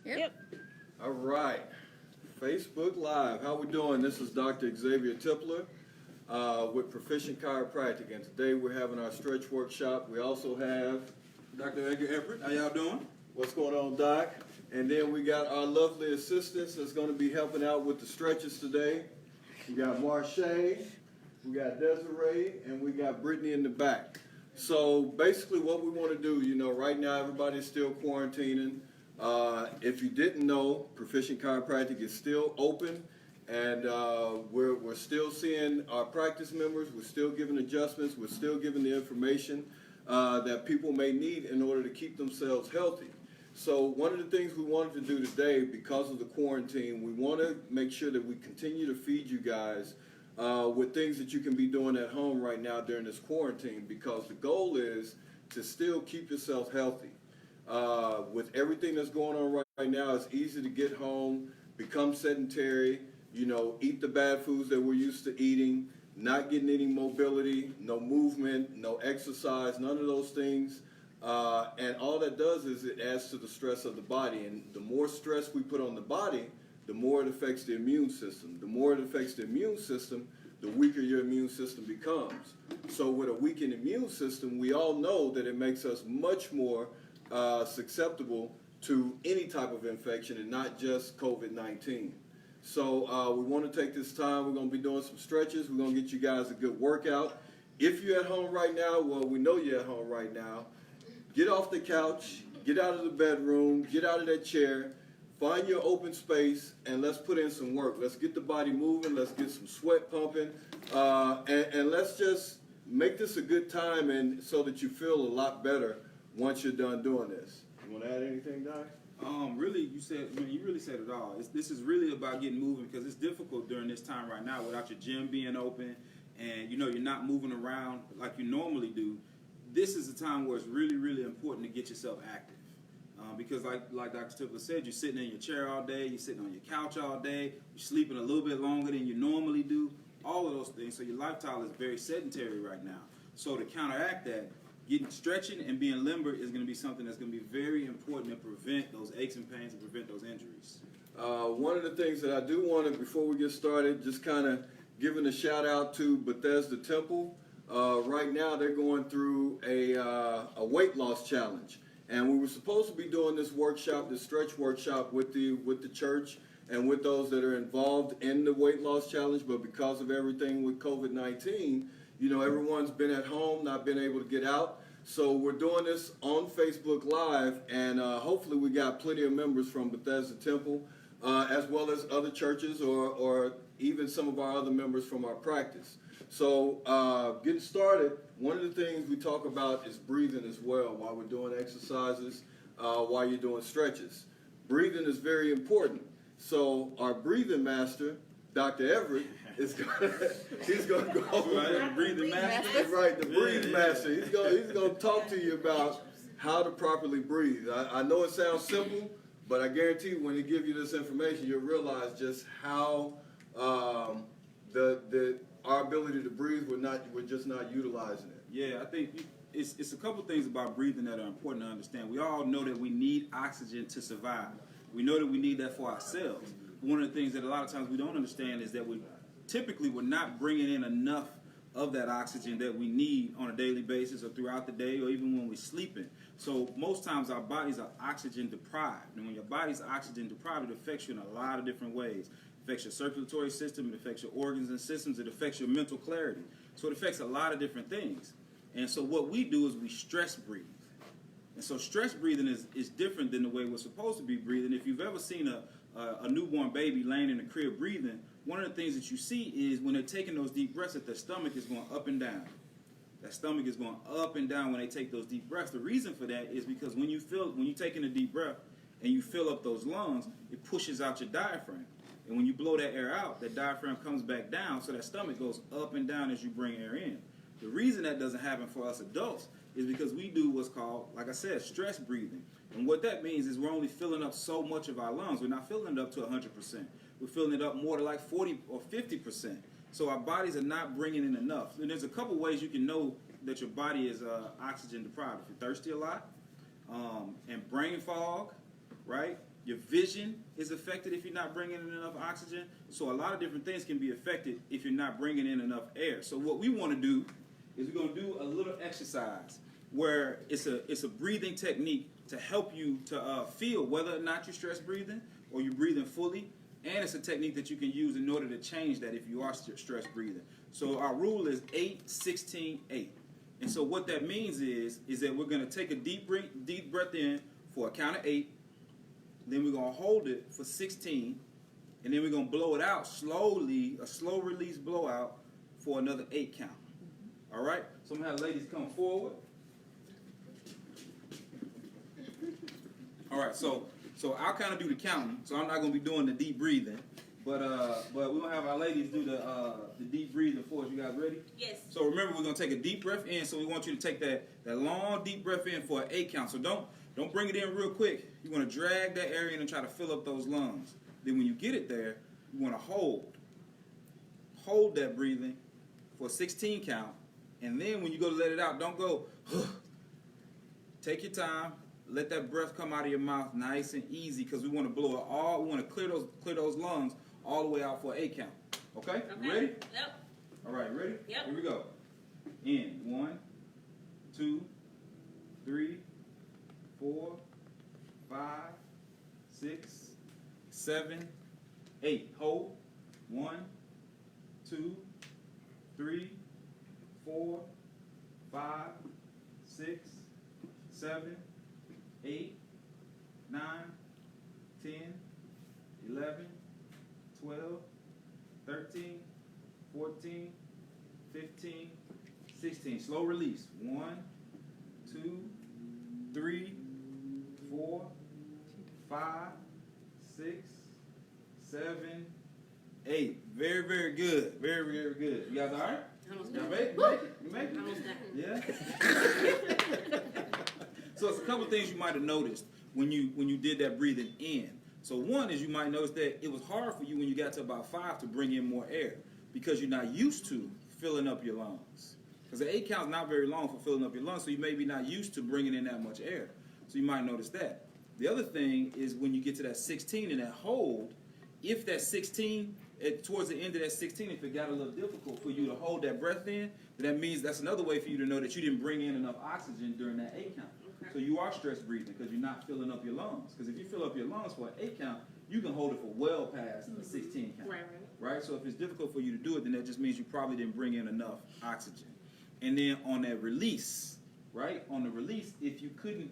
Yep. All right. Facebook Live. How we doing? This is Dr. Xavier Tipler with Proficient Chiropractic, and today we're having our stretch workshop. We also have Dr. Edgar Everett. How y'all doing? what's going on, Doc? And then we got our lovely assistants that's going to be helping out with the stretches today. We got Marche, we got Desiree, and we got Brittany in the back. So basically what we want to do, right now everybody's still quarantining. If you didn't know, Proficient Chiropractic is still open, and we're still seeing our practice members. We're still giving adjustments. We're still giving the information that people may need in order to keep themselves healthy. So one of the things we wanted to do today, because of the quarantine, we want to make sure that we continue to feed you guys with things that you can be doing at home right now during this quarantine, because the goal is to still keep yourself healthy. With everything that's going on right now, it's easy to get home, become sedentary, eat the bad foods that we're used to eating, not getting any mobility, no movement, no exercise, none of those things. And all that does is it adds to the stress of the body. And the more stress we put on the body, the more it affects the immune system. The more it affects the immune system, the weaker your immune system becomes. So with a weakened immune system, we all know that it makes us much more susceptible to any type of infection, and not just COVID-19. So we want to take this time. We're going to be doing some stretches. We're going to get you guys a good workout. If you're at home right now, well, we know you're at home right now. Get off the couch, get out of the bedroom, get out of that chair, find your open space, and let's put in some work. Let's get the body moving. Let's get some sweat pumping, and let's just make this a good time, and so that you feel a lot better once you're done doing this. You want to add anything, Doc? Really, you really said it all. This is really about getting moving, because it's difficult during this time right now without your gym being open, and you're not moving around like you normally do. This is a time where it's really, really important to get yourself active. Because like Dr. Tipler said, you're sitting in your chair all day, you're sitting on your couch all day, you're sleeping a little bit longer than you normally do, all of those things. So your lifestyle is very sedentary right now. So to counteract that, stretching and being limber is going to be something that's going to be very important to prevent those aches and pains and prevent those injuries. One of the things that I do want to, before we get started, just kind of giving a shout out to Bethesda Temple. Right now they're going through a weight loss challenge, and we were supposed to be doing this workshop, this stretch workshop, with the church and with those that are involved in the weight loss challenge. But because of everything with COVID-19, everyone's been at home, not been able to get out. So we're doing this on Facebook Live, and hopefully we got plenty of members from Bethesda Temple, as well as other churches, or even some of our other members from our practice. So getting started, one of the things we talk about is breathing as well while we're doing exercises, while you're doing stretches. Breathing is very important. So our breathing master, Dr. Everett, he's going to go over the breathing master. Right, the breathing master. He's going to talk to you about how to properly breathe. I know it sounds simple, but I guarantee you when he gives you this information, you'll realize just how our ability to breathe, we're just not utilizing it. Yeah, I think it's a couple things about breathing that are important to understand. We all know that we need oxygen to survive. We know that we need that for ourselves. One of the things that a lot of times we don't understand is that we're not bringing in enough of that oxygen that we need on a daily basis, or throughout the day, or even when we're sleeping. So most times our bodies are oxygen deprived. And when your body's oxygen deprived, it affects you in a lot of different ways. It affects your circulatory system, it affects your organs and systems, it affects your mental clarity. So it affects a lot of different things. And so what we do is we stress breathe. And so stress breathing is different than the way we're supposed to be breathing. If you've ever seen a newborn baby laying in the crib breathing, one of the things that you see is when they're taking those deep breaths, that their stomach is going up and down. That stomach is going up and down when they take those deep breaths. The reason for that is because when you take in a deep breath and you fill up those lungs, it pushes out your diaphragm. And when you blow that air out, that diaphragm comes back down, so that stomach goes up and down as you bring air in. The reason that doesn't happen for us adults is because we do what's called, like I said, stress breathing. And what that means is we're only filling up so much of our lungs. We're not filling it up to 100%. We're filling it up more to like 40 or 50%. So our bodies are not bringing in enough. And there's a couple ways you can know that your body is oxygen deprived. If you're thirsty a lot, and brain fog, right? Your vision is affected if you're not bringing in enough oxygen. So a lot of different things can be affected if you're not bringing in enough air. So what we want to do is we're going to do a little exercise where it's a breathing technique to help you to feel whether or not you're stress breathing or you're breathing fully. And it's a technique that you can use in order to change that if you are stress breathing. So our rule is 8-16-8. And so what that means is that we're going to take a deep breath in for a count of 8. Then we're going to hold it for 16. And then we're going to blow it out slowly, a slow release blowout for another 8 count. All right? So I'm going to have ladies come forward. All right, so I'll kind of do the counting, so I'm not going to be doing the deep breathing, but we're going to have our ladies do the deep breathing for us. You guys ready? Yes. So remember, we're going to take a deep breath in, so we want you to take that long deep breath in for an 8 count. So don't bring it in real quick. You want to drag that area in and try to fill up those lungs. Then when you get it there, you want to hold that breathing for a 16 count, and then when you go to let it out, don't go, take your time. Let that breath come out of your mouth nice and easy because we want to blow it all. We want to clear those lungs all the way out for an 8 count. Okay? You ready? Yep. All right, ready? Yep. Here we go. In 1, 2, 3, 4, 5, 6, 7, 8. Hold. 1, 2, 3, 4, 5, 6, 7, 8, 9, 10, 11, 12, 13, 14, 15, 16. Slow release. 1, 2, 3, 4, 5, 6, 7, 8. Very, very good. Very, very good. You guys all right? Almost Y'all done. make it? You make it? Almost done. Yeah? So it's a couple things you might have noticed when you did that breathing in. So one is you might notice that it was hard for you when you got to about 5 to bring in more air because you're not used to filling up your lungs. Because the 8 count is not very long for filling up your lungs, so you may be not used to bringing in that much air. So you might notice that. The other thing is when you get to that 16 and that hold, if that 16, towards the end of that 16, if it got a little difficult for you to hold that breath in, then that means that's another way for you to know that you didn't bring in enough oxygen during that 8 count. Okay. So you are stress breathing because you're not filling up your lungs. Because if you fill up your lungs for an 8 count, you can hold it for well past the 16 count. Right? So if it's difficult for you to do it, then that just means you probably didn't bring in enough oxygen. And then on that release, right? On the release, if you couldn't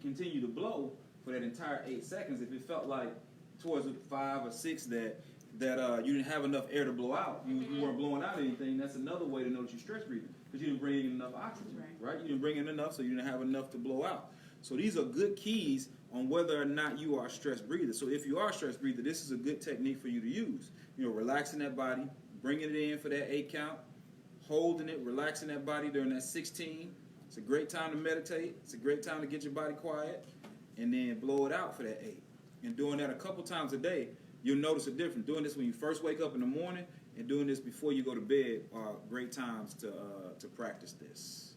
continue to blow for that entire 8 seconds, if it felt like towards 5 or 6 that you didn't have enough air to blow out, you weren't blowing out anything, that's another way to know that you're stress breathing because you didn't bring in enough oxygen, right? You didn't bring in enough, so you didn't have enough to blow out. So these are good keys on whether or not you are a stress breather. So if you are a stress breather, this is a good technique for you to use. You know, relaxing that body, bringing it in for that 8 count, holding it, relaxing that body during that 16. It's a great time to meditate. It's a great time to get your body quiet, and then blow it out for that 8. And doing that a couple times a day, you'll notice a difference. Doing this when you first wake up in the morning and doing this before you go to bed are great times to practice this.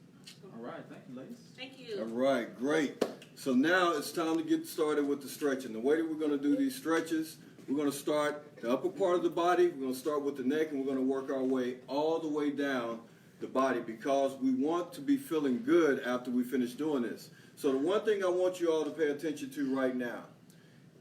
All right, thank you, ladies. Thank you. All right, great. So now it's time to get started with the stretching. The way that we're going to do these stretches, we're going to start the upper part of the body. We're going to start with the neck, and we're going to work our way all the way down the body because we want to be feeling good after we finish doing this. So the one thing I want you all to pay attention to right now,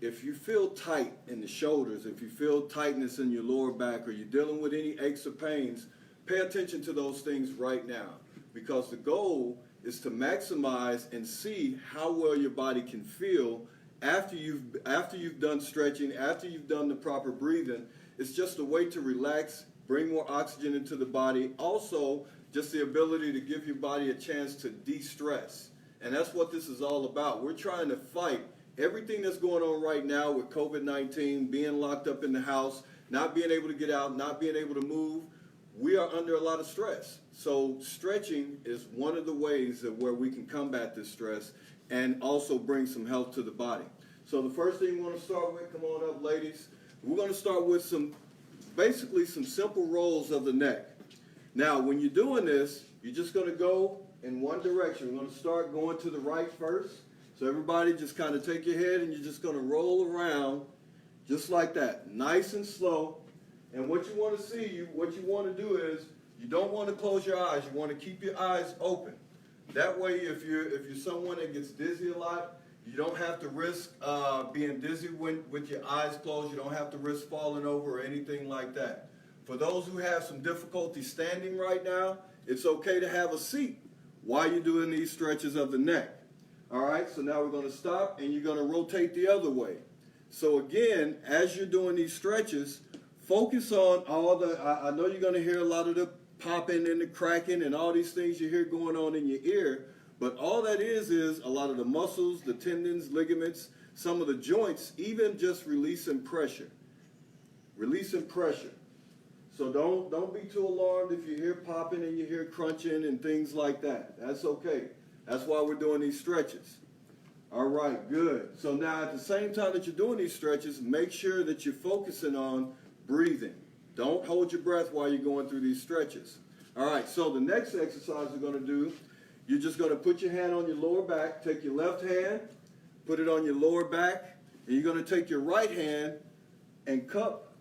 if you feel tight in the shoulders, if you feel tightness in your lower back, or you're dealing with any aches or pains, pay attention to those things right now because the goal is to maximize and see how well your body can feel after you've done stretching, after you've done the proper breathing. It's just a way to relax, bring more oxygen into the body. Also, just the ability to give your body a chance to de-stress. And that's what this is all about. We're trying to fight everything that's going on right now with COVID-19, being locked up in the house, not being able to get out, not being able to move. We are under a lot of stress. So stretching is one of the ways that where we can combat this stress and also bring some health to the body. So the first thing we want to start with, come on up, ladies. We're going to start with basically some simple rolls of the neck. Now, when you're doing this, you're just going to go in one direction. We're going to start going to the right first, So everybody just kind of take your head and you're just going to roll around just like that, nice and slow. And what you want to see, what you want to do is, you don't want to close your eyes. You want to keep your eyes open. That way, if you're someone that gets dizzy a lot, you don't have to risk being dizzy with your eyes closed. You don't have to risk falling over or anything like that. For those who have some difficulty standing right now, it's okay to have a seat while you're doing these stretches of the neck. All right, so now we're going to stop and you're going to rotate the other way. So again, as you're doing these stretches, focus on all the, I know you're going to hear a lot of the popping and the cracking and all these things you hear going on in your ear, but all that is a lot of the muscles, the tendons, ligaments, some of the joints, even just releasing pressure. Releasing pressure. So don't be too alarmed if you hear popping and you hear crunching and things like that. That's okay. That's why we're doing these stretches. All right, good. So now at the same time that you're doing these stretches, make sure that you're focusing on breathing. Don't hold your breath while you're going through these stretches. All right, so the next exercise we're going to do, you're just going to put your hand on your lower back, take your left hand, put it on your lower back, and you're going to take your right hand and cup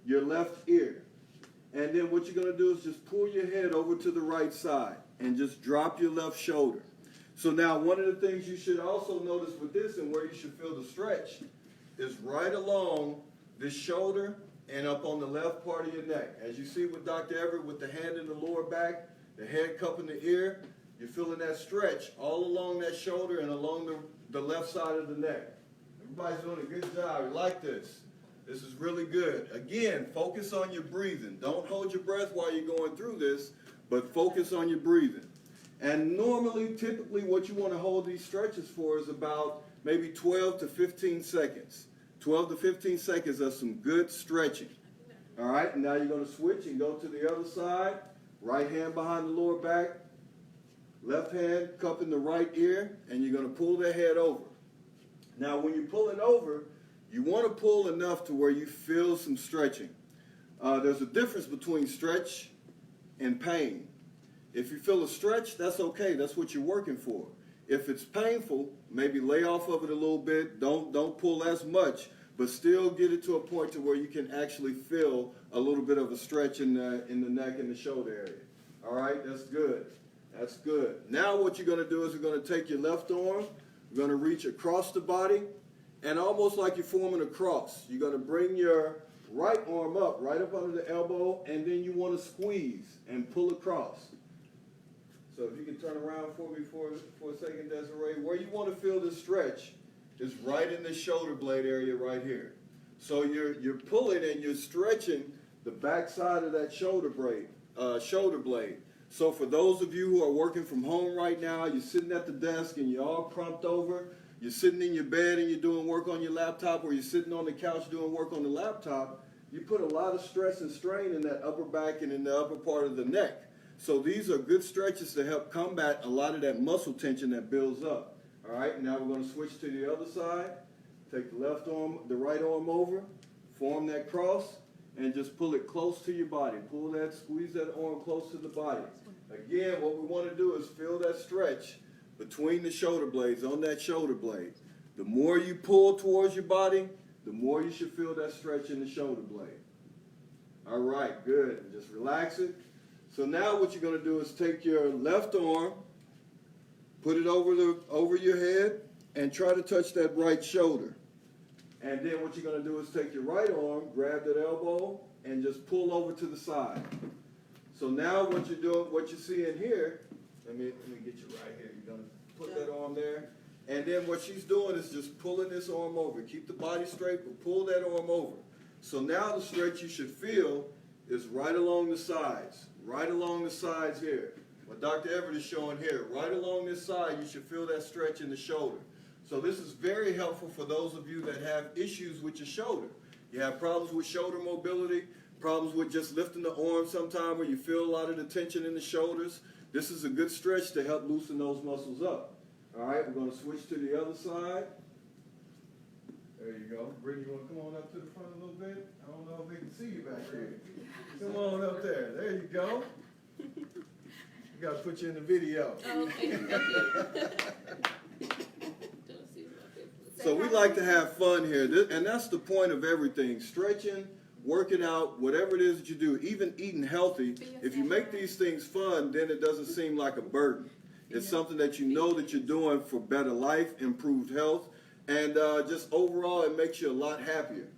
your left ear. And then what you're going to do is just pull your head over to the right side and just drop your left shoulder. So now one of the things you should also notice with this and where you should feel the stretch is right along this shoulder and up on the left part of your neck. As you see with Dr. Everett with the hand in the lower back, the head cupping the ear, you're feeling that stretch all along that shoulder and along the left side of the neck. Everybody's doing a good job. You like this? This is really good. Again, focus on your breathing. Don't hold your breath while you're going through this, but focus on your breathing. And normally, typically, what you want to hold these stretches for is about maybe 12 to 15 seconds. 12 to 15 seconds of some good stretching. All right, and now you're going to switch and go to the other side. Right hand behind the lower back. Left hand cupping the right ear, and you're going to pull that head over. Now, when you're pulling over, you want to pull enough to where you feel some stretching. There's a difference between stretch and pain. If you feel a stretch, that's okay. That's what you're working for. If it's painful, maybe lay off of it a little bit. Don't pull as much, but still get it to a point to where you can actually feel a little bit of a stretch in the neck and the shoulder area. All right, that's good. That's good. Now what you're going to do is you're going to take your left arm, you're going to reach across the body, and almost like you're forming a cross, you're going to bring your right arm up, right up under the elbow, and then you want to squeeze and pull across. So if you can turn around for me for a second, Desiree, where you want to feel this stretch is right in the shoulder blade area right here. So you're pulling and you're stretching the back side of that shoulder blade. So for those of you who are working from home right now, you're sitting at the desk and you're all crumped over, you're sitting in your bed and you're doing work on your laptop, or you're sitting on the couch doing work on the laptop, you put a lot of stress and strain in that upper back and in the upper part of the neck. So these are good stretches to help combat a lot of that muscle tension that builds up. All right, now we're going to switch to the other side. Take the right arm over, form that cross, and just pull it close to your body. Squeeze that arm close to the body. Again, what we want to do is feel that stretch between the shoulder blades, on that shoulder blade. The more you pull towards your body, the more you should feel that stretch in the shoulder blade. All right, good. Just relax it. So now what you're going to do is take your left arm, put it over your head, and try to touch that right shoulder. And then what you're going to do is take your right arm, grab that elbow, and just pull over to the side. So now what you're doing, what you see in here, let me get you right here. You're going to put that arm there. And then what she's doing is just pulling this arm over. Keep the body straight, but pull that arm over. So now the stretch you should feel is right along the sides. Right along the sides here. What Dr. Everett is showing here. Right along this side, you should feel that stretch in the shoulder. So this is very helpful for those of you that have issues with your shoulder. You have problems with shoulder mobility, problems with just lifting the arm sometime where you feel a lot of the tension in the shoulders. This is a good stretch to help loosen those muscles up. All right, we're going to switch to the other side. There you go. Brittany, you want to come on up to the front a little bit? I don't know if they can see you back here. Come on up there. There you go. We got to put you in the video. Okay, thank you. So we like to have fun here, and that's the point of everything. Stretching, working out, whatever it is that you do, even eating healthy, if you make these things fun, then it doesn't seem like a burden. It's something that you know that you're doing for better life, improved health, and just overall it makes you a lot happier.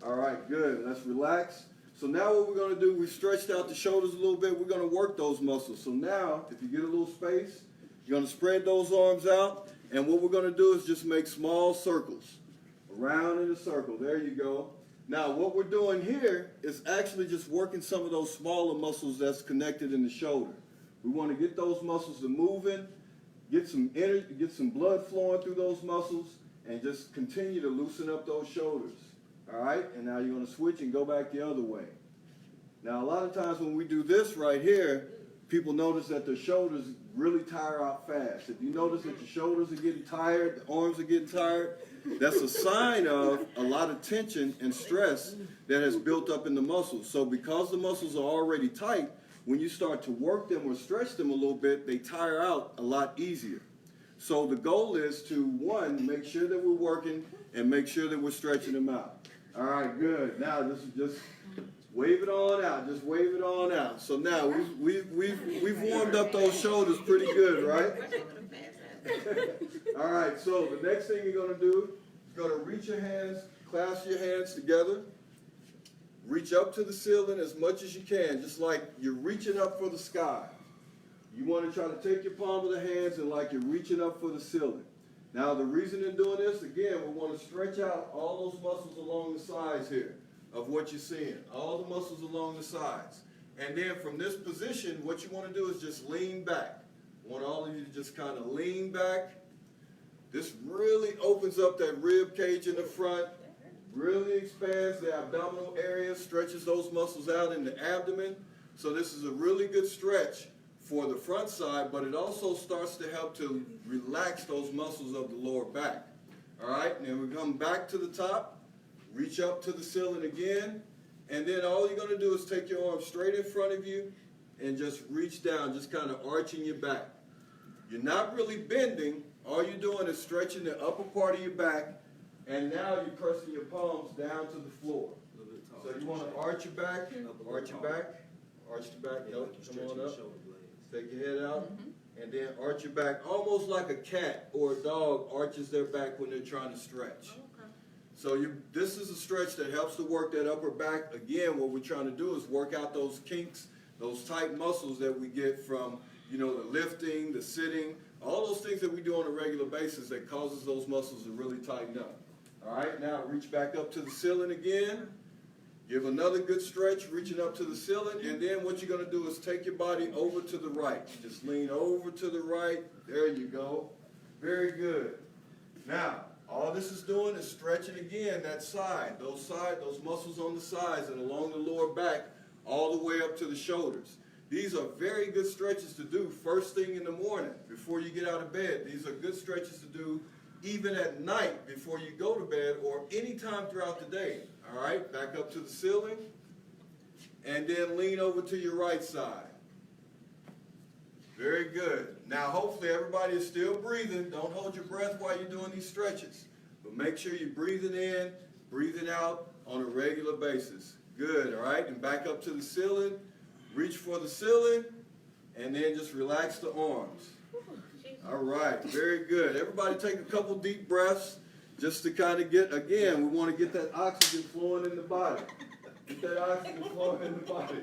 All right, good. Let's relax. So now what we're going to do, we stretched out the shoulders a little bit. We're going to work those muscles. So now, if you get a little space, you're going to spread those arms out. And what we're going to do is just make small circles. Around in a circle. There you go. Now, what we're doing here is actually just working some of those smaller muscles that's connected in the shoulder. We want to get those muscles to moving, get some energy, get some blood flowing through those muscles, and just continue to loosen up those shoulders. All right, and now you're going to switch and go back the other way. Now, a lot of times when we do this right here, people notice that their shoulders really tire out fast. If you notice that your shoulders are getting tired, the arms are getting tired, that's a sign of a lot of tension and stress that has built up in the muscles. So because the muscles are already tight, when you start to work them or stretch them a little bit, they tire out a lot easier. So the goal is to, one, make sure that we're working and make sure that we're stretching them out. All right, good. Now just wave it on out. Just wave it on out. So now we've warmed up those shoulders pretty good, right? All right. So the next thing you're going to do is going to reach your hands, clasp your hands together, reach up to the ceiling as much as you can, just like you're reaching up for the sky. You want to try to take your palm of the hands and like you're reaching up for the ceiling. Now, the reason in doing this, again, we want to stretch out all those muscles along the sides here of what you're seeing. All the muscles along the sides. And then from this position, what you want to do is just lean back. I want all of you to just kind of lean back. This really opens up that rib cage in the front, really expands the abdominal area, stretches those muscles out in the abdomen. So this is a really good stretch for the front side, but it also starts to help to relax those muscles of the lower back. All right, and then we come back to the top, reach up to the ceiling again, and then all you're going to do is take your arm straight in front of you and just reach down, just kind of arching your back. You're not really bending. All you're doing is stretching the upper part of your back, and now you're pressing your palms down to the floor. So you want to arch your back, arch your back, arch the back, nope, come on up. Take your head out, and then arch your back, almost like a cat or a dog arches their back when they're trying to stretch. So this is a stretch that helps to work that upper back. Again, what we're trying to do is work out those kinks, those tight muscles that we get from, the lifting, the sitting, all those things that we do on a regular basis that causes those muscles to really tighten up. All right, now reach back up to the ceiling again. Give another good stretch, reaching up to the ceiling, and then what you're going to do is take your body over to the right. Just lean over to the right. There you go. Very good. Now, all this is doing is stretching again that side, those muscles on the sides and along the lower back, all the way up to the shoulders. These are very good stretches to do first thing in the morning before you get out of bed. These are good stretches to do even at night before you go to bed or any time throughout the day. All right, back up to the ceiling, and then lean over to your right side. Very good. Now, hopefully everybody is still breathing. Don't hold your breath while you're doing these stretches, but make sure you're breathing in, breathing out on a regular basis. Good, all right, and back up to the ceiling. Reach for the ceiling, and then just relax the arms. All right, very good. Everybody take a couple deep breaths. Just to kind of get, again, we want to get that oxygen flowing in the body. Get that oxygen flowing in the body.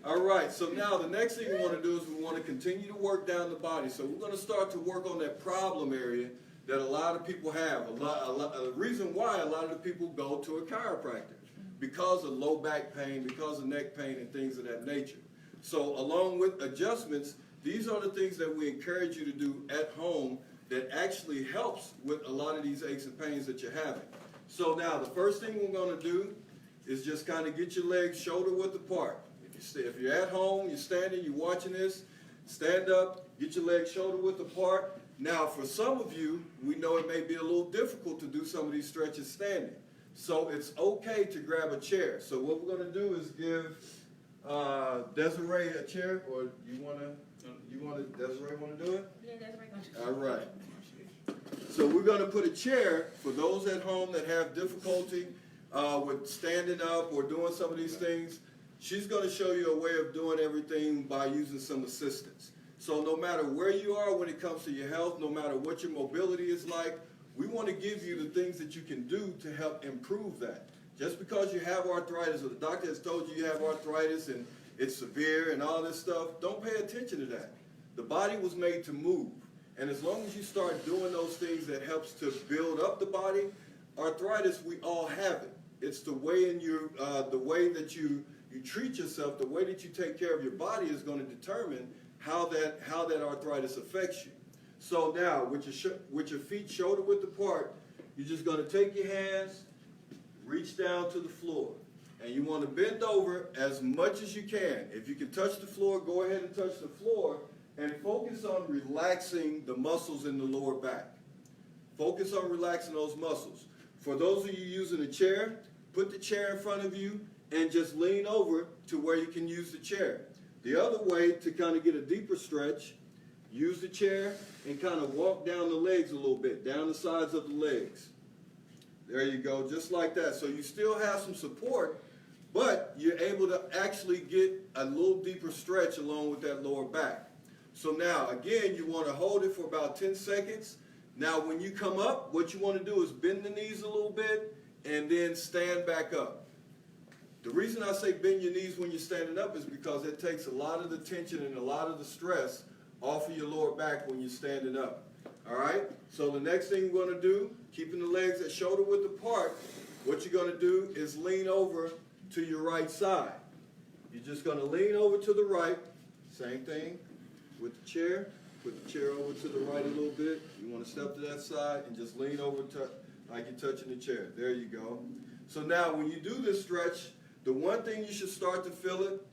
All right, so now the next thing we want to do is we want to continue to work down the body. So we're going to start to work on that problem area that a lot of people have. The reason why a lot of the people go to a chiropractor, because of low back pain, because of neck pain, and things of that nature. So along with adjustments, these are the things that we encourage you to do at home that actually helps with a lot of these aches and pains that you're having. So now the first thing we're going to do is just kind of get your legs shoulder width apart. If you're at home, you're standing, you're watching this, stand up, get your legs shoulder width apart. Now for some of you, we know it may be a little difficult to do some of these stretches standing. So it's okay to grab a chair. So what we're going to do is give Desiree a chair, or Desiree want to do it? Yeah, Desiree going to do it. All right. So we're going to put a chair for those at home that have difficulty with standing up or doing some of these things. She's going to show you a way of doing everything by using some assistance. So no matter where you are when it comes to your health, no matter what your mobility is like, we want to give you the things that you can do to help improve that. Just because you have arthritis or the doctor has told you you have arthritis and it's severe and all this stuff, don't pay attention to that. The body was made to move. And as long as you start doing those things that helps to build up the body, arthritis, we all have it. It's the way the way that you treat yourself, the way that you take care of your body is going to determine how that arthritis affects you. So now, with your feet shoulder width apart, you're just going to take your hands, reach down to the floor. And you want to bend over as much as you can. If you can touch the floor, go ahead and touch the floor. And focus on relaxing the muscles in the lower back. Focus on relaxing those muscles. For those of you using a chair, put the chair in front of you and just lean over to where you can use the chair. The other way to kind of get a deeper stretch, use the chair and kind of walk down the legs a little bit, down the sides of the legs. There you go, just like that. So you still have some support, but you're able to actually get a little deeper stretch along with that lower back. So now, again, you want to hold it for about 10 seconds. Now, when you come up, what you want to do is bend the knees a little bit and then stand back up. The reason I say bend your knees when you're standing up is because it takes a lot of the tension and a lot of the stress off of your lower back when you're standing up. All right? So the next thing we're going to do, keeping the legs at shoulder width apart, what you're going to do is lean over to your right side. You're just going to lean over to the right. Same thing. With the chair, put the chair over to the right a little bit. You want to step to that side and just lean over like you're touching the chair. There you go. So now when you do this stretch, the one thing you should start to feel it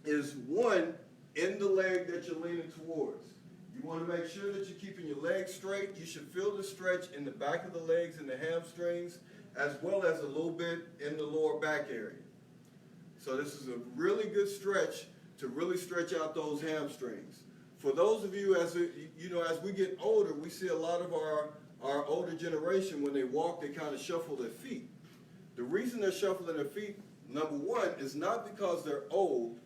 is one, in the leg that you're leaning towards. You want to make sure that you're keeping your legs straight. You should feel the stretch in the back of the legs and the hamstrings, as well as a little bit in the lower back area. So this is a really good stretch to really stretch out those hamstrings. For those of you, as we get older, we see a lot of our older generation, when they walk, they kind of shuffle their feet. The reason they're shuffling their feet, number one, is not because they're old,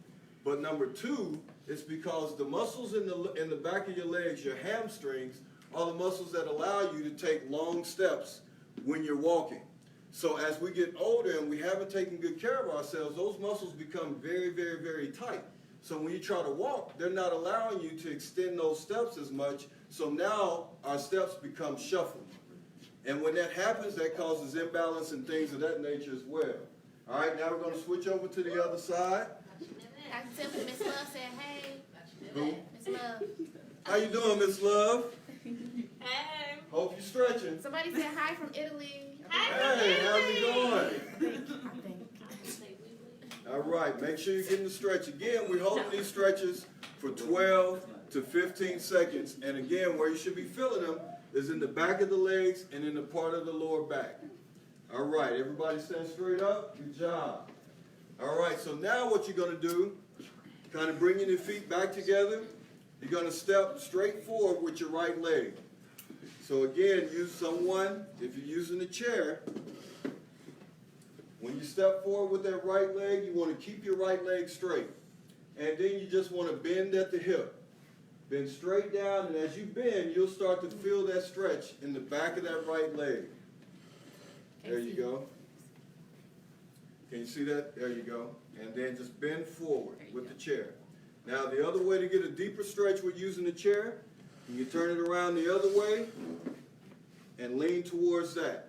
but number two, it's because the muscles in the back of your legs, your hamstrings, are the muscles that allow you to take long steps when you're walking. So as we get older and we haven't taken good care of ourselves, those muscles become very, very, very tight. So when you try to walk, they're not allowing you to extend those steps as much. So now our steps become shuffled. And when that happens, that causes imbalance and things of that nature as well. All right, now we're going to switch over to the other side. I can tell Miss Love said, hey. Who? Miss Love. How you doing, Miss Love? Hey. Hope you're stretching. Somebody said hi from Italy. Hey, how's it going? I think. All right, make sure you're getting the stretch. Again, we're holding these stretches for 12 to 15 seconds. And again, where you should be feeling them is in the back of the legs and in the part of the lower back. All right, everybody stand straight up. Good job. All right, so now what you're going to do, kind of bringing your feet back together, you're going to step straight forward with your right leg. So again, use someone, if you're using a chair, when you step forward with that right leg, you want to keep your right leg straight. And then you just want to bend at the hip. Bend straight down, and as you bend, you'll start to feel that stretch in the back of that right leg. There you go. Can you see that? There you go. And then just bend forward with the chair. Now the other way to get a deeper stretch with using the chair, you can turn it around the other way and lean towards that.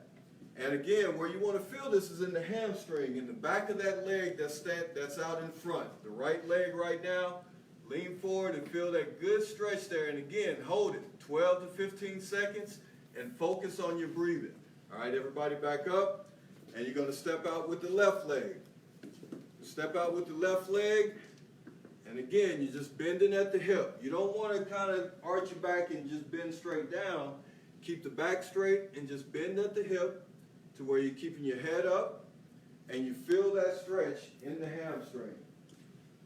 And again, where you want to feel this is in the hamstring, in the back of that leg that's out in front. The right leg right now, lean forward and feel that good stretch there. And again, hold it 12 to 15 seconds and focus on your breathing. All right, everybody back up. And you're going to step out with the left leg. Step out with the left leg. And again, you're just bending at the hip. You don't want to kind of arch your back and just bend straight down. Keep the back straight and just bend at the hip to where you're keeping your head up and you feel that stretch in the hamstring.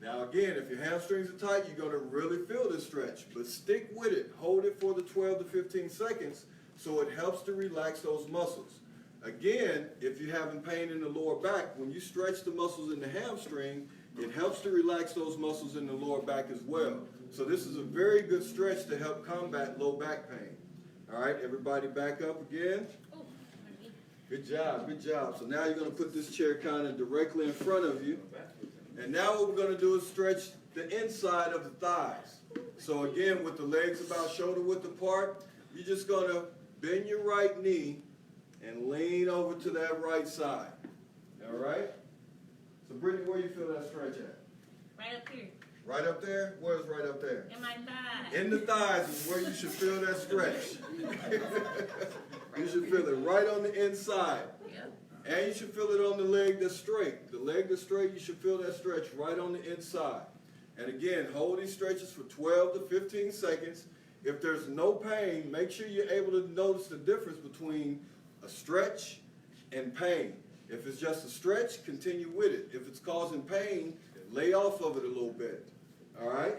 Now again, if your hamstrings are tight, you're going to really feel this stretch. But stick with it. Hold it for the 12 to 15 seconds So it helps to relax those muscles. Again, if you're having pain in the lower back, when you stretch the muscles in the hamstring, it helps to relax those muscles in the lower back as well. So this is a very good stretch to help combat low back pain. All right, everybody back up again. Good job, good job. So now you're going to put this chair kind of directly in front of you. And now what we're going to do is stretch the inside of the thighs. So again, with the legs about shoulder width apart, you're just going to bend your right knee and lean over to that right side. All right? So Brittany, where you feel that stretch at? Right up here. Right up there? Where's right up there? In my thigh. In the thighs is where you should feel that stretch. You should feel it right on the inside. Yep. And you should feel it on the leg that's straight. The leg that's straight, you should feel that stretch right on the inside. And again, hold these stretches for 12 to 15 seconds. If there's no pain, make sure you're able to notice the difference between a stretch and pain. If it's just a stretch, continue with it. If it's causing pain, lay off of it a little bit. All right?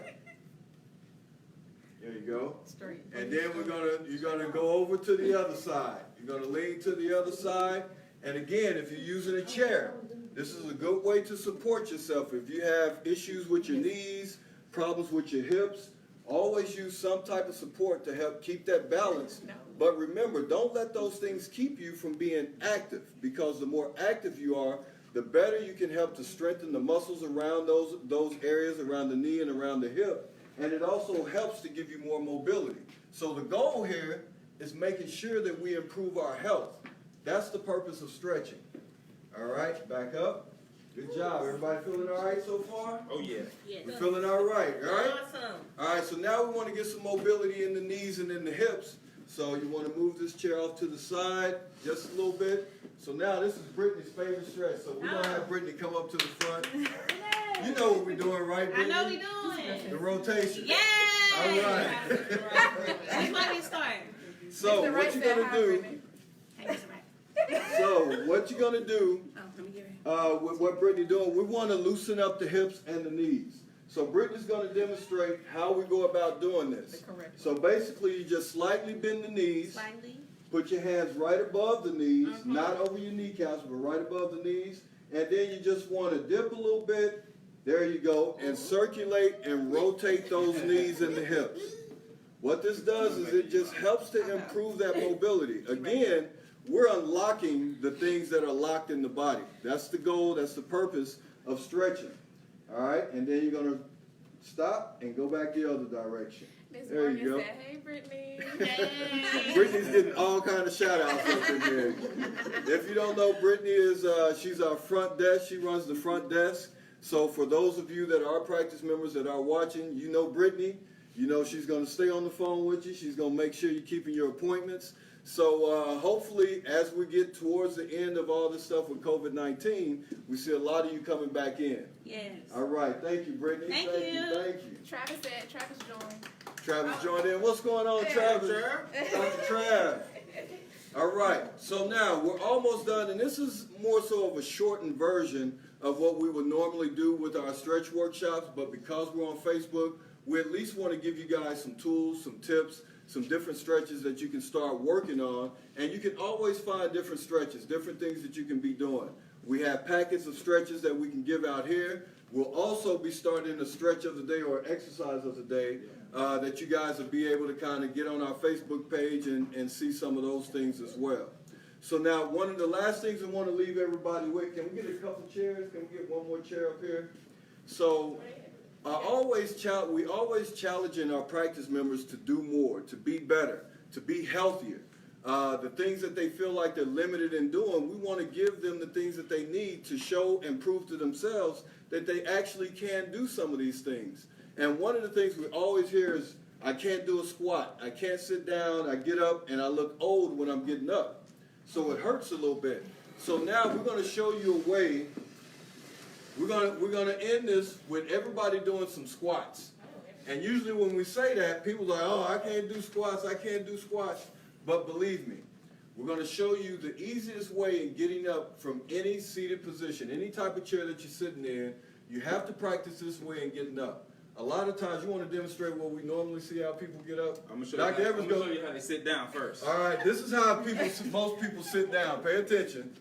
There you go. Straight. And then you're gonna go over to the other side. You're gonna lean to the other side. And again, if you're using a chair, this is a good way to support yourself. If you have issues with your knees, problems with your hips, always use some type of support to help keep that balance. But remember, don't let those things keep you from being active, because the more active you are, the better you can help to strengthen the muscles around those areas, around the knee and around the hip. And it also helps to give you more mobility. So the goal here is making sure that we improve our health. That's the purpose of stretching. All right, back up. Good job. Everybody feeling all right so far? Oh, yeah. Yes. We're feeling all right, all right? Awesome. All right, so now we want to get some mobility in the knees and in the hips. So you want to move this chair off to the side just a little bit. So now this is Brittany's favorite stretch. So we're going to have Brittany come up to the front. You know what we're doing, right, I Brittany? know we doing. The rotation. Yay! All right. That's why we start. So what you're going to do, what you're going to do, with what Brittany's doing, we want to loosen up the hips and the knees. So Brittany's going to demonstrate how we go about doing this. So basically, you just slightly bend the knees. Slightly. Put your hands right above the knees, not over your kneecaps, but right above the knees. And then you just want to dip a little bit. There you go. And circulate and rotate those knees and the hips. What this does is it just helps to improve that mobility. Again, we're unlocking the things that are locked in the body. That's the goal. That's the purpose of stretching. All right? And then you're going to stop and go back the other direction. There you go. Said, hey, Brittany. Yay. Brittany's getting all kind of shout outs up in here. If you don't know, Brittany is she's our front desk. She runs the front desk. So for those of you that are practice members that are watching, you know Brittany. You know she's going to stay on the phone with you. She's going to make sure you're keeping your appointments. So hopefully as we get towards the end of all this stuff with COVID-19, we see a lot of you coming back in. Yes. All right. Thank you, Brittany. Thank you. Thank you. Travis joined. Travis joined in. What's going on, Travis? Dr. Trav. All right. So now we're almost done, and this is more so of a shortened version of what we would normally do with our stretch workshops, but because we're on Facebook, we at least want to give you guys some tools, some tips, some different stretches that you can start working on, and you can always find different stretches, different things that you can be doing. We have packets of stretches that we can give out here. We'll also be starting a stretch of the day or exercise of the day that you guys will be able to kind of get on our Facebook page and see some of those things as well. So now one of the last things I want to leave everybody with, can we get a couple chairs? Can we get one more chair up here? So we always challenging our practice members to do more, to be better, to be healthier. The things that they feel like they're limited in doing, we want to give them the things that they need to show and prove to themselves that they actually can do some of these things. And one of the things we always hear is, I can't do a squat, I can't sit down, I get up and I look old when I'm getting up. So it hurts a little bit. So now we're going to show you a way. We're going to end this with everybody doing some squats. And usually when we say that, people are like, oh, I can't do squats, I can't do squats. But believe me, we're going to show you the easiest way in getting up from any seated position, any type of chair that you're sitting in. You have to practice this way in getting up. a lot of times you want to demonstrate what we normally see how people get up. I'm gonna show, Dr. you, Evans I'm gonna go- show you how they sit down first. All right, this is how most people sit down. Pay attention.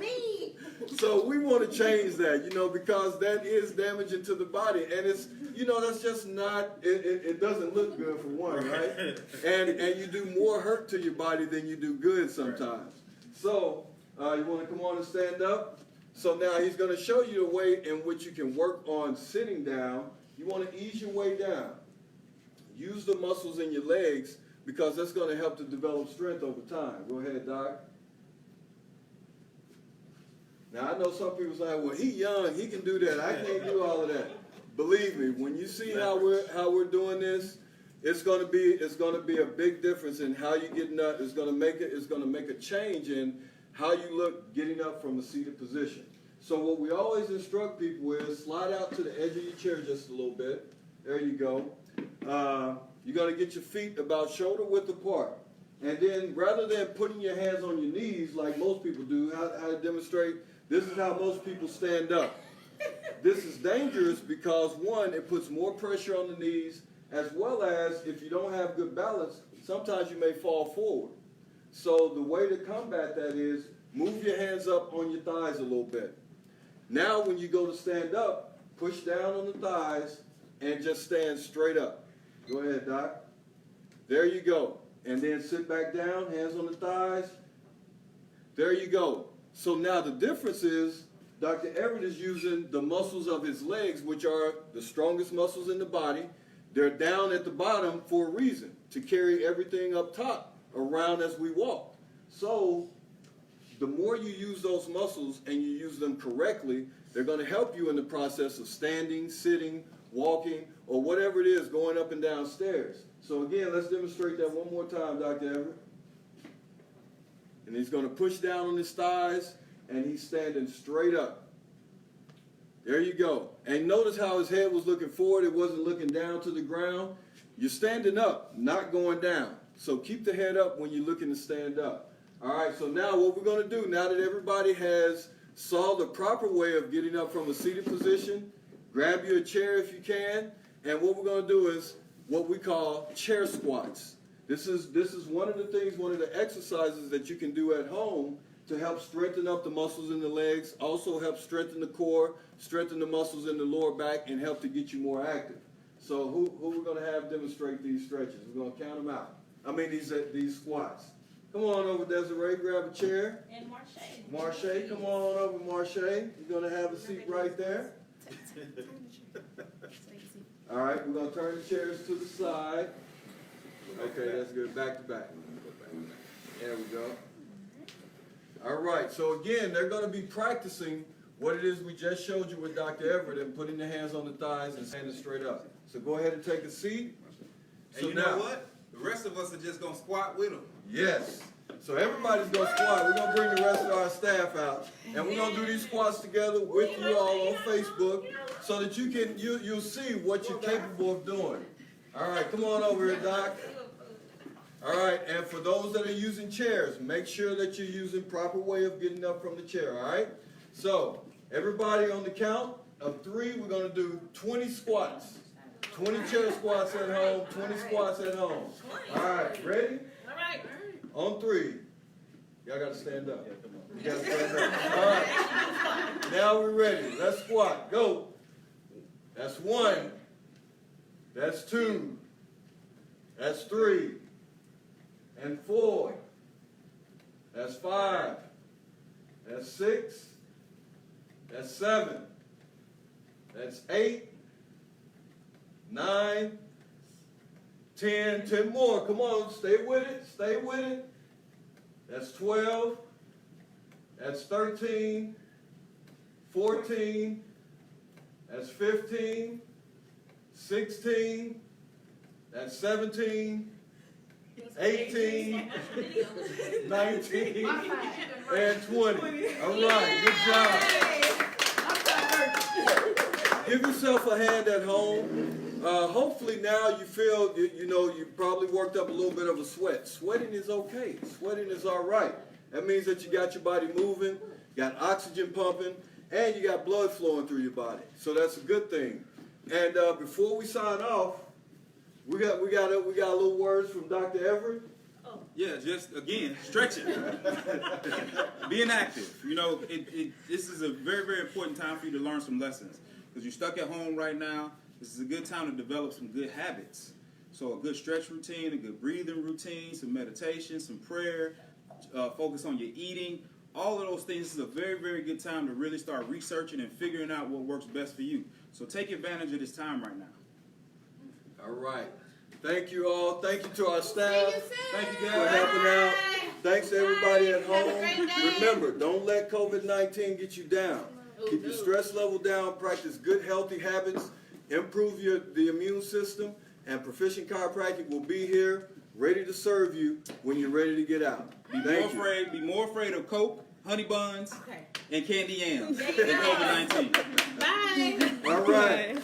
Me. So we want to change that, because that is damaging to the body, and it's, that's just not. It doesn't look good for one, right? And you do more hurt to your body than you do good sometimes. So you want to come on and stand up. So now he's going to show you the way in which you can work on sitting down. You want to ease your way down. Use the muscles in your legs because that's going to help to develop strength over time. Go ahead, Doc. Now, I know some people say, well, he's young, he can do that. I can't do all of that. Believe me, when you see how we're doing this, it's going to be a big difference in how you get up. It's going to make a change in how you look getting up from a seated position. So what we always instruct people is slide out to the edge of your chair just a little bit. There you go. You're going to get your feet about shoulder width apart. And then rather than putting your hands on your knees like most people do, how to demonstrate, this is how most people stand up. This is dangerous because, one, it puts more pressure on the knees, as well as if you don't have good balance, sometimes you may fall forward. So the way to combat that is move your hands up on your thighs a little bit. Now when you go to stand up, push down on the thighs and just stand straight up. Go ahead, Doc. There you go. And then sit back down, hands on the thighs. There you go. So now the difference is Dr. Everett is using the muscles of his legs, which are the strongest muscles in the body. They're down at the bottom for a reason, to carry everything up top around as we walk. So the more you use those muscles and you use them correctly, they're going to help you in the process of standing, sitting, walking, or whatever it is, going up and down stairs. So again, let's demonstrate that one more time, Dr. Everett. And he's going to push down on his thighs, and he's standing straight up. There you go. And notice how his head was looking forward. It wasn't looking down to the ground. You're standing up, not going down. So keep the head up when you're looking to stand up. All right, so now what we're going to do, now that everybody has saw the proper way of getting up from a seated position, grab you a chair if you can, and what we're going to do is what we call chair squats. This is one of the things, one of the exercises that you can do at home to help strengthen up the muscles in the legs, also help strengthen the core, strengthen the muscles in the lower back, and help to get you more active. So who we're going to have demonstrate these stretches? We're going to count them out. These squats. Come on over, Desiree, grab a chair. And Marche. Marche, come on over, Marche. You're going to have a seat right there. All right, we're going to turn the chairs to the side. Okay, that's good. Back to back. There we go. All right, so again, they're going to be practicing what it is we just showed you with Dr. Everett and putting the hands on the thighs and standing straight up. So go ahead and take a seat. And So you now, know what? The rest of us are just going to squat with them. yes. So everybody's going to squat. We're going to bring the rest of our staff out. And we're going to do these squats together with you all on Facebook so that you'll see what you're capable of doing. All right, come on over here, Doc. All right, and for those that are using chairs, make sure that you're using proper way of getting up from the chair, all right? So everybody on the count of 3, we're going to do 20 squats. 20 chair squats at home, 20 squats at home. All right, ready? All right. On 3. Y'all got to stand up. You got to stand up. All right. Now we're ready. Let's squat. Go. That's 1. That's 2. That's 3. And 4. That's 5. That's 6. That's 7. That's 8. 9. 10. 10 more. Come on. Stay with it. Stay with it. That's 12. That's 13. 14. That's 15. 16. That's 17. 18, 19, and 20. All right, good job. Give yourself a hand at home. Hopefully now you feel, you probably worked up a little bit of a sweat. Sweating is okay. Sweating is all right. That means that you got your body moving, got oxygen pumping, and you got blood flowing through your body. So that's a good thing. And before we sign off, we got a little words from Dr. Everett. Yeah, just again, stretching, being active. You know, this is a very, very important time for you to learn some lessons because you're stuck at home right now. This is a good time to develop some good habits. So a good stretch routine, a good breathing routine, some meditation, some prayer, focus on your eating. All of those things is a very, very good time to really start researching and figuring out what works best for you. So take advantage of this time right now. All right. Thank you all. Thank you to our staff Thank you, for guys. helping out. Thanks to everybody at Have a home. great day. Remember, don't let COVID-19 get you down. Keep your stress level down. Practice good, healthy habits. Improve the immune system. And Proficient Chiropractic will be here, ready to serve you when you're ready to get out. Be more afraid of Coke, honey buns, and candy yams than COVID-19. Bye. All right.